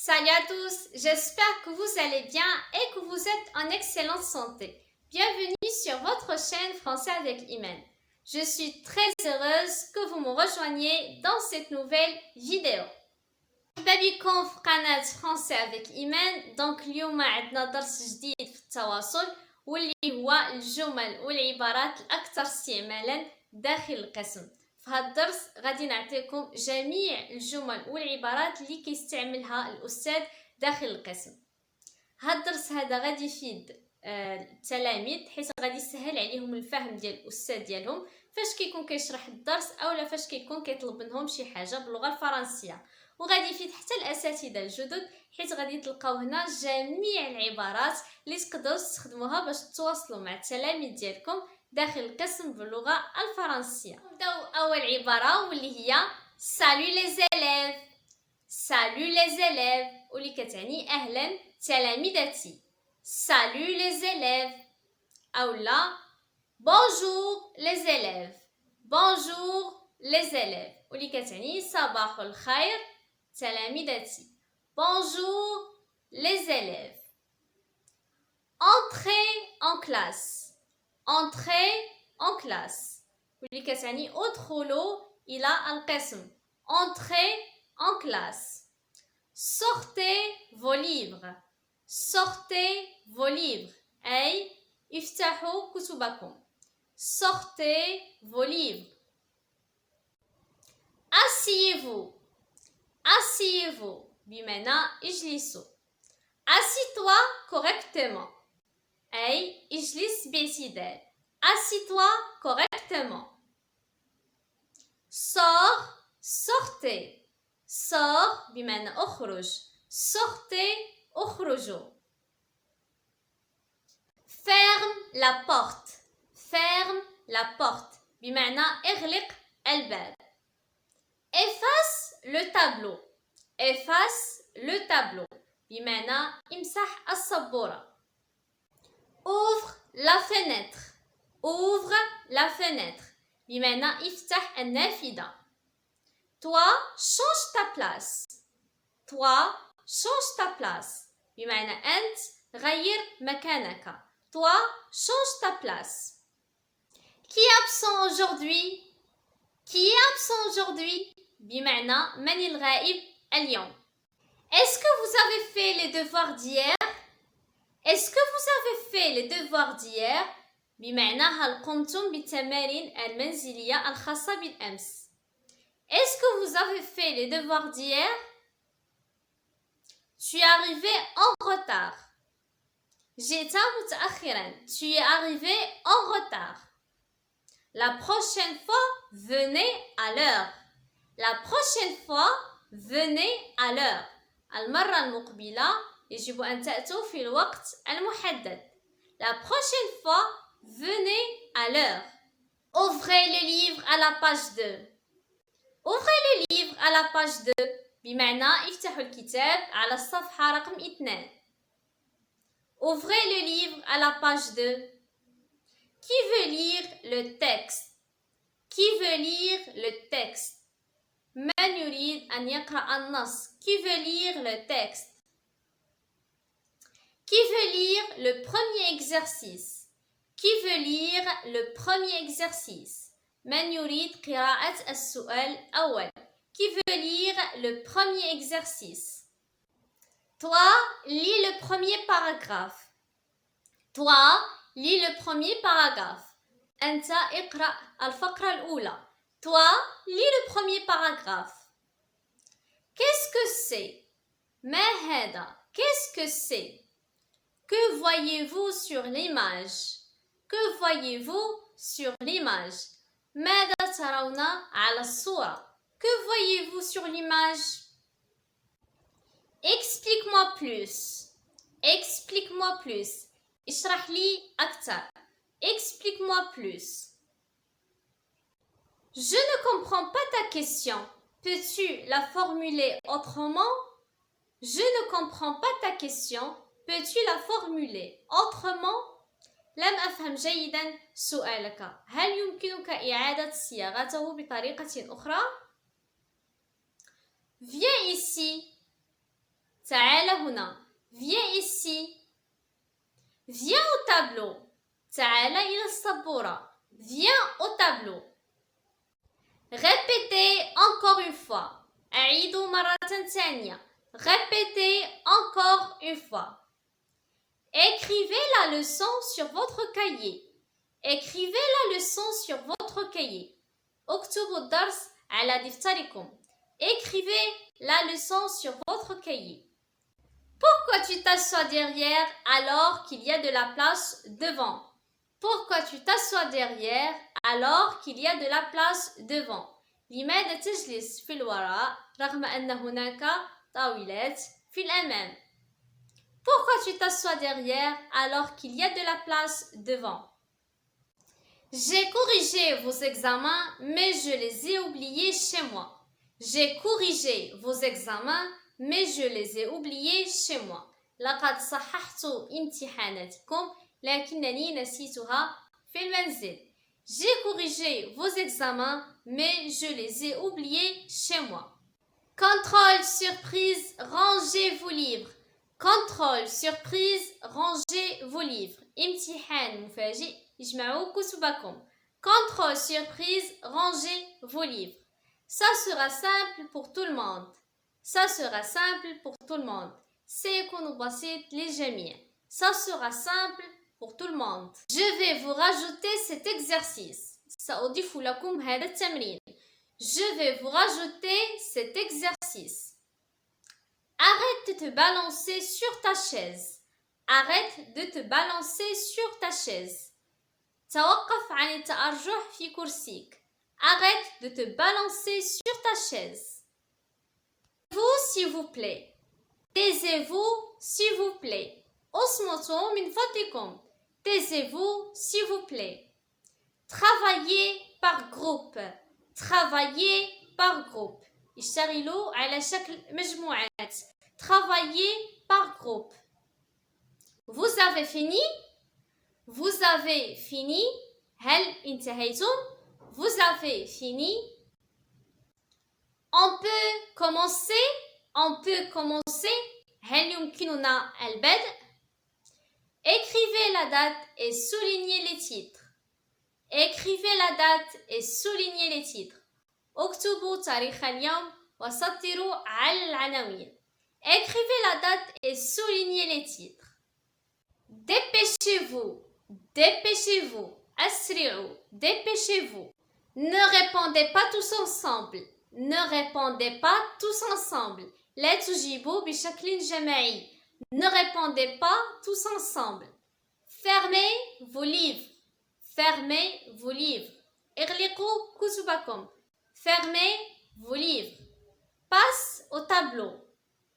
Salut à tous, j'espère que vous allez bien et que vous êtes en excellente santé. Bienvenue sur votre chaîne Français avec Imen. Je suis très heureuse que vous me rejoigniez dans cette nouvelle vidéo. مرحبا بكم في قناة فرنسي avec إيمان. دونك اليوم عندنا درس جديد في التواصل واللي هو الجمل والعبارات الأكثر استعمالا داخل القسم. في هذا الدرس غادي نعطيكم جميع الجمل والعبارات اللي كيستعملها الأستاذ داخل القسم. هذا الدرس هذا غادي يفيد التلاميذ حيت غادي يسهل عليهم الفهم ديال الأستاذ ديالهم فاش كيكون كيشرح الدرس اولا فاش كيكون كيطلب منهم شي حاجه باللغه الفرنسيه، وغادي يفيد حتى الاساتذه الجدد حيت غادي تلقاو هنا جميع العبارات اللي تقدروا تستخدموها باش تتواصلوا مع التلاميذ ديالكم داخل القسم باللغه الفرنسيه. نبداو اول عباره واللي هي سالو لي زيليف. سالو لي زيليف واللي كتعني اهلا تلاميذتي. سالو لي زيليف اولا Bonjour les élèves. Bonjour les élèves. واللي كتعني صباح الخير تلاميذتي. Bonjour les élèves. Entrez en classe. Entrez en classe. واللي كتعني ادخلوا إلى القسم. Entrez en classe. Sortez vos livres. Sortez vos livres. أي افتحوا كتبكم. Sortez vos livres. Asseyez-vous. Asseyez-vous. بمعنى اجلسوا. Assis-toi correctement. أي اجلس باعتدال. Assis-toi correctement. Sors, sortez. Sors بمعنى اخرج. Sortez, اخرجوا. Ferme la porte. Ferme la porte. بمعنى اغلق الباب. Efface le tableau. Efface le tableau. بمعنى امسح السبورة. Ouvre la fenêtre. Ouvre la fenêtre. بمعنى افتح النافذة. Toi, change ta place. Toi, change ta place. بمعنى أنت غير مكانك. Toi, change ta place. Qui est absent aujourd'hui? Qui est absent aujourd'hui? بمعنى من الغائب اليوم. Est-ce que vous avez fait les devoirs d'hier? Est-ce que vous avez fait les devoirs d'hier? بمعنى هل قمتم بالتمارين المنزلية الخاصة بالأمس. Est-ce que vous avez fait les devoirs d'hier? Tu es arrivé en retard. جئت متأخرا. Tu es arrivé en retard. La prochaine fois, venez à l'heure. La prochaine fois, venez à l'heure. المرة المقبلة يجب أن تأتوا في الوقت المحدد. La prochaine fois, venez à l'heure. Ouvrez le livre à la page 2. Ouvrez le livre à la page 2. بمعنى افتحوا الكتاب على الصفحة رقم 2. Ouvrez le livre à la page 2. Qui veut lire le texte? Qui veut lire le texte? من يريد أن يقرأ النص? Qui veut lire le texte? Qui veut lire le premier exercice? Qui veut lire le premier exercice? من يريد قراءة السؤال الأول? Qui veut lire le premier exercice? Toi, lis le premier paragraphe. Toi, lis le premier paragraphe. أنت اقرأ الفقرة الأولى. Toi, lis le premier paragraphe. Qu'est-ce que c'est? ما هذا? Qu'est-ce que c'est? Que voyez-vous sur l'image? Que voyez-vous sur l'image? ماذا ترون على الصورة? Que voyez-vous sur l'image? Explique-moi plus. Explique-moi plus. اشرح لي أكثر. Explique-moi plus. Je ne comprends pas ta question. Peux-tu la formuler autrement? Je ne comprends pas ta question. Peux-tu la formuler autrement? لم أفهم جيدا سؤالك. هل يمكنك إعادة صياغته بطريقة أخرى؟ Viens ici. تعال هنا. Viens ici. Viens au tableau. تعال إلى السبورة. Viens au tableau. Répétez encore une fois. أعيدوا مرة ثانية. Répétez encore une fois. Écrivez la leçon sur votre cahier. Écrivez la leçon sur votre cahier. اكتبوا الدرس على دفتركم. Écrivez la leçon sur votre cahier. Pourquoi tu t'assois derrière alors qu'il y a de la place devant? Pourquoi tu t'assois derrière alors qu'il y a de la place devant? لماذا تجلس في الوراء رغم أن هناك طاولات في الأمام? Pourquoi tu t'assois derrière alors qu'il y a de la place devant? J'ai corrigé vos examens, mais je les ai oubliés chez moi. J'ai corrigé vos examens, mais je les ai oubliés chez moi. لقد صححت امتحاناتكم لكنني نسيتها في المنزل. J'ai corrigé vos examens, mais je les ai oubliés chez moi. Contrôle surprise, rangez vos livres. Contrôle surprise, rangez vos livres. امتحان مفاجئ اجمعوا كتبكم. Contrôle surprise, rangez vos livres. Ça sera simple pour tout le monde. Ça sera simple pour tout le monde. سيكون بسيط للجميع. Ça sera simple pour tout le monde. Je vais vous rajouter cet exercice. سأضيف لكم هذا التمرين. Je vais vous rajouter cet exercice. Arrête de te balancer sur ta chaise. Arrête de te balancer sur ta chaise. توقف عن التأرجح في كرسيك. Arrête de te balancer sur ta chaise. Vous, s'il vous plaît. Taisez-vous, s'il vous plaît. اصمتوا من فضلكم. Taisez-vous, s'il vous plaît. Travaillez par groupe. Travaillez par groupe. اشتغلوا على شكل مجموعات. Travaillez par groupe. Vous avez fini? Vous avez fini? هل انتهيتم? Vous avez fini? On peut commencer? On peut commencer? هل يمكننا البدء؟ Écrivez la date et soulignez les titres. Écrivez la date et soulignez les titres. اكتبوا تاريخ اليوم وسطروا على العناوين. Écrivez la date et soulignez les titres. Dépêchez-vous. Dépêchez-vous. أسرعوا. Dépêchez-vous. Ne répondez pas tous ensemble. Ne répondez pas tous ensemble. لا تجيبوا بشكل جماعي. Ne répondez pas tous ensemble. Fermez vos livres. Fermez vos livres. اغلقوا كتبكم. Fermez vos livres. Passe au tableau.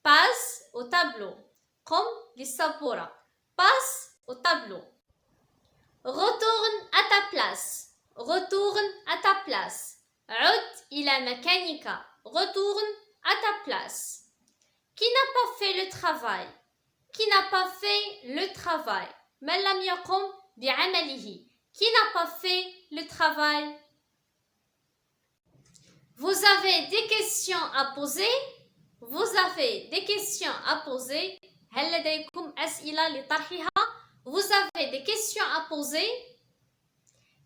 Passe au tableau. قم للسبورة. Passe au tableau. Retourne à ta place. Retourne à ta place. عد إلى مكانك. Retourne à ta place. Qui n'a pas fait le travail? Qui n'a pas fait le travail? من لم يقم بعمله. Qui n'a pas fait le travail? Vous avez des questions à poser? Vous avez des questions à poser? هل لديكم أسئلة لطرحها؟ Vous avez des questions à poser?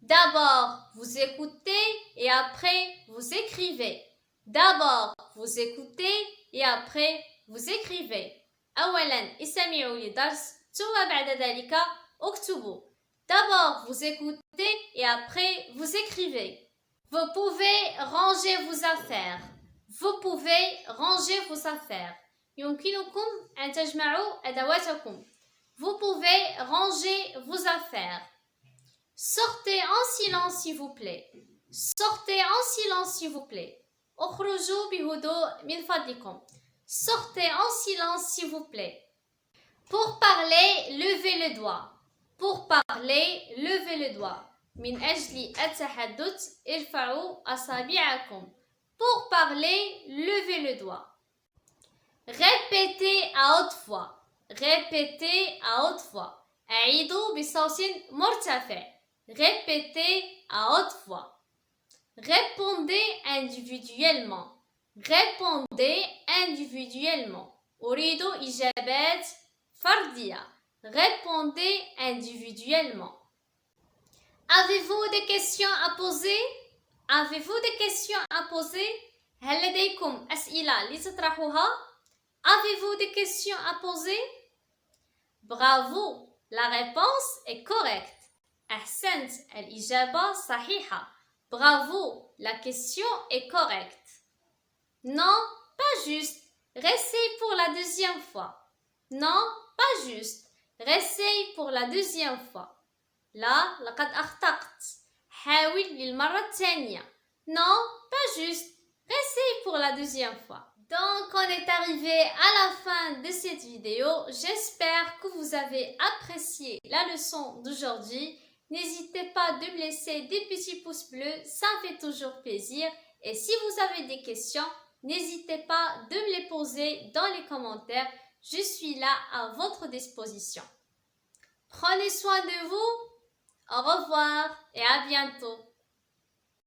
D'abord, vous écoutez et après, vous écrivez. D'abord, vous écoutez et après, vous écrivez. أولاً استمعوا للدرس ثم بعد ذلك اكتبوا. D'abord, vous écoutez et après, vous écrivez. Vous pouvez ranger vos affaires. Vous pouvez ranger vos affaires. يمكنكم أن تجمعوا أدواتكم. Vous pouvez ranger vos affaires. Sortez en silence s'il vous plaît. Sortez en silence s'il vous plaît. اخرجوا بهدوء من فضلكم. Sortez en silence s'il vous plaît. Pour parler, levez le doigt. Pour parler, levez le doigt. من أجل التحدث ارفعوا أصابعكم. Pour parler, levez le doigt. Répétez à haute voix. Répétez à haute voix. أعيدوا بصوت مرتفع. Répétez à haute voix. Répondez individuellement. Répondez individuellement. أريد إجابات فردية. Répondez individuellement. Avez-vous des questions à poser? Avez-vous des questions à poser? هل لديكم أسئلة لتطرحوها؟ Avez-vous des questions à poser? Bravo! La réponse est correcte. أحسنت. الإجابة صحيحة. Bravo! La question est correcte. Non, pas juste. Réessaye pour la deuxième fois. Non, pas juste. Réessaye pour la deuxième fois. لا, لقد أخطأت. حاول للمرة الثانية. Non, pas juste. Réessaye pour la deuxième fois. Donc, on est arrivé à la fin de cette vidéo. J'espère que vous avez apprécié la leçon d'aujourd'hui. N'hésitez pas de me laisser des petits pouces bleus, ça me fait toujours plaisir. Et si vous avez des questions, n'hésitez pas de me les poser dans les commentaires. Je suis là à votre disposition. Prenez soin de vous. Au revoir et à bientôt.